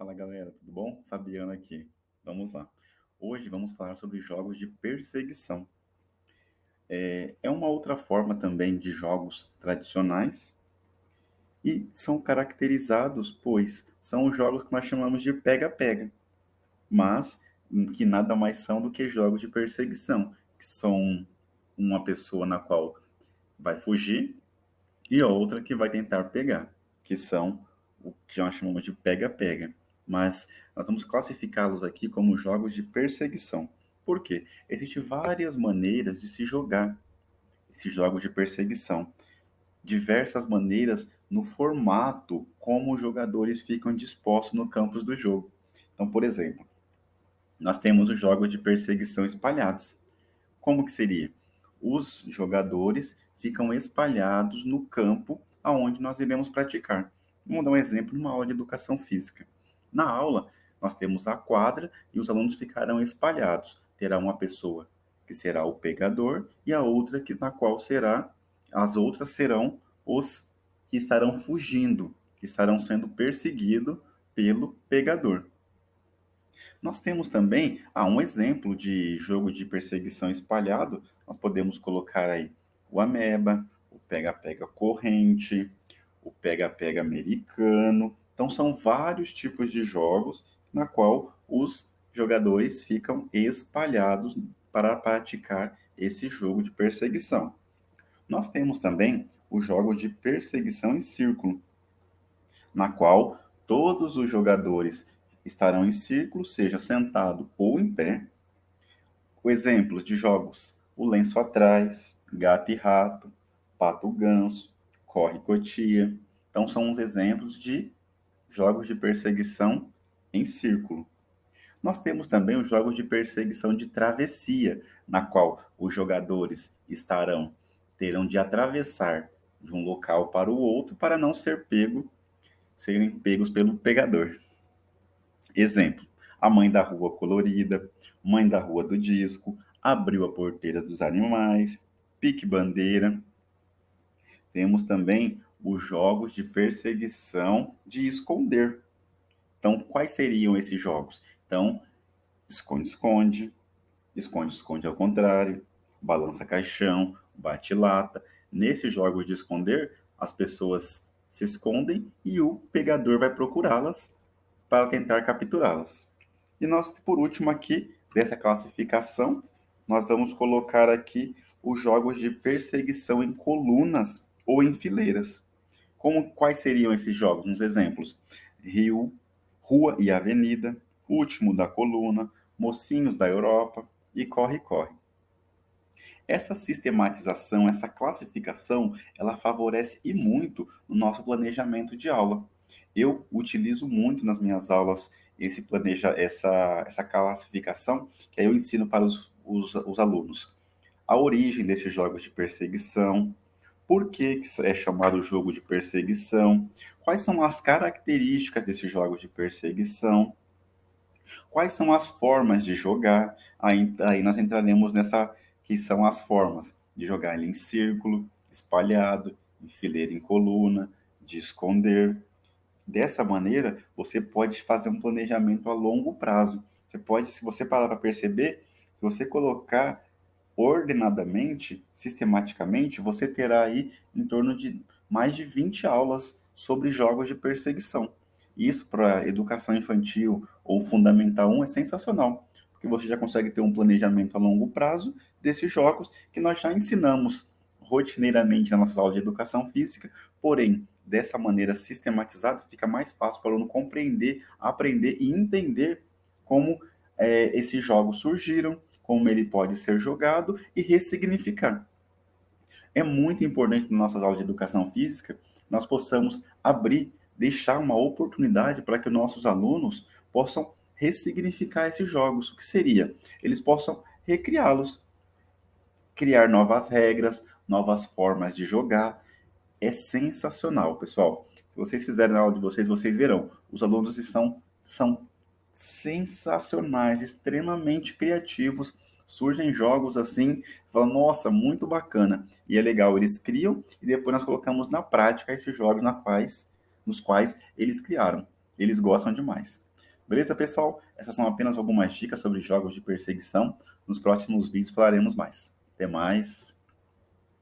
Fala galera, tudo bom? Fabiano aqui. Vamos lá. Hoje vamos falar sobre jogos de perseguição. É uma outra forma também de jogos tradicionais e são caracterizados, pois são os jogos que nós chamamos de pega-pega, mas que nada mais são do que jogos de perseguição, que são uma pessoa na qual vai fugir e outra que vai tentar pegar, que são o que nós chamamos de pega-pega. Mas nós vamos classificá-los aqui como jogos de perseguição. Por quê? Existem várias maneiras de se jogar esses jogos de perseguição. Diversas maneiras no formato como os jogadores ficam dispostos no campo do jogo. Então, por exemplo, nós temos os jogos de perseguição espalhados. Como que seria? Os jogadores ficam espalhados no campo aonde nós iremos praticar. Vamos dar um exemplo numa aula de educação física. Na aula, nós temos a quadra e os alunos ficarão espalhados. Terá uma pessoa que será o pegador e a outra que na qual será as outras serão os que estarão fugindo, que estarão sendo perseguidos pelo pegador. Nós temos também um exemplo de jogo de perseguição espalhado. Nós podemos colocar aí o ameba, o pega-pega corrente, o pega-pega americano. Então são vários tipos de jogos na qual os jogadores ficam espalhados para praticar esse jogo de perseguição. Nós temos também o jogo de perseguição em círculo, na qual todos os jogadores estarão em círculo, seja sentado ou em pé. O exemplo de jogos: o lenço atrás, gato e rato, pato ganso, corre cotia. Então são os exemplos de jogos de perseguição em círculo. Nós temos também os jogos de perseguição de travessia, na qual os jogadores terão de atravessar de um local para o outro para não serem pegos pelo pegador. Exemplo: a mãe da rua colorida, mãe da rua do disco, abriu a porteira dos animais, pique-bandeira. Temos também os jogos de perseguição de esconder. Então, quais seriam esses jogos? Então, esconde-esconde, esconde-esconde ao contrário, balança caixão, bate-lata. Nesses jogos de esconder, as pessoas se escondem e o pegador vai procurá-las para tentar capturá-las. E nós, por último aqui, dessa classificação, nós vamos colocar aqui os jogos de perseguição em colunas ou em fileiras. Quais seriam esses jogos? Uns exemplos: Rio, Rua e Avenida, Último da Coluna, Mocinhos da Europa e Corre-Corre. Essa sistematização, essa classificação, ela favorece e muito no nosso planejamento de aula. Eu utilizo muito nas minhas aulas essa classificação, que aí eu ensino para os alunos a origem desses jogos de perseguição, por que é chamado jogo de perseguição, quais são as características desses jogos de perseguição, quais são as formas de jogar. Aí nós entraremos nessa que são as formas de jogar ele em círculo, espalhado, em fileira, em coluna, de esconder. Dessa maneira, você pode fazer um planejamento a longo prazo. Você pode, se você parar para perceber, se você colocar ordenadamente, sistematicamente, você terá aí em torno de mais de 20 aulas sobre jogos de perseguição. Isso para educação infantil ou fundamental 1 é sensacional, porque você já consegue ter um planejamento a longo prazo desses jogos que nós já ensinamos rotineiramente nas nossas aulas de educação física, porém, dessa maneira sistematizada, fica mais fácil para o aluno compreender, aprender e entender como esses jogos surgiram, como ele pode ser jogado e ressignificar. É muito importante nas nossas aulas de educação física nós possamos abrir, deixar uma oportunidade para que nossos alunos possam ressignificar esses jogos. O que seria? Eles possam recriá-los, criar novas regras, novas formas de jogar. É sensacional, pessoal. Se vocês fizerem a aula de vocês, vocês verão. Os alunos são sensacionais, extremamente criativos. Surgem jogos assim, fala, nossa, muito bacana. E é legal, eles criam e depois nós colocamos na prática esses jogos nos quais eles criaram. Eles gostam demais. Beleza, pessoal? Essas são apenas algumas dicas sobre jogos de perseguição. Nos próximos vídeos falaremos mais. Até mais.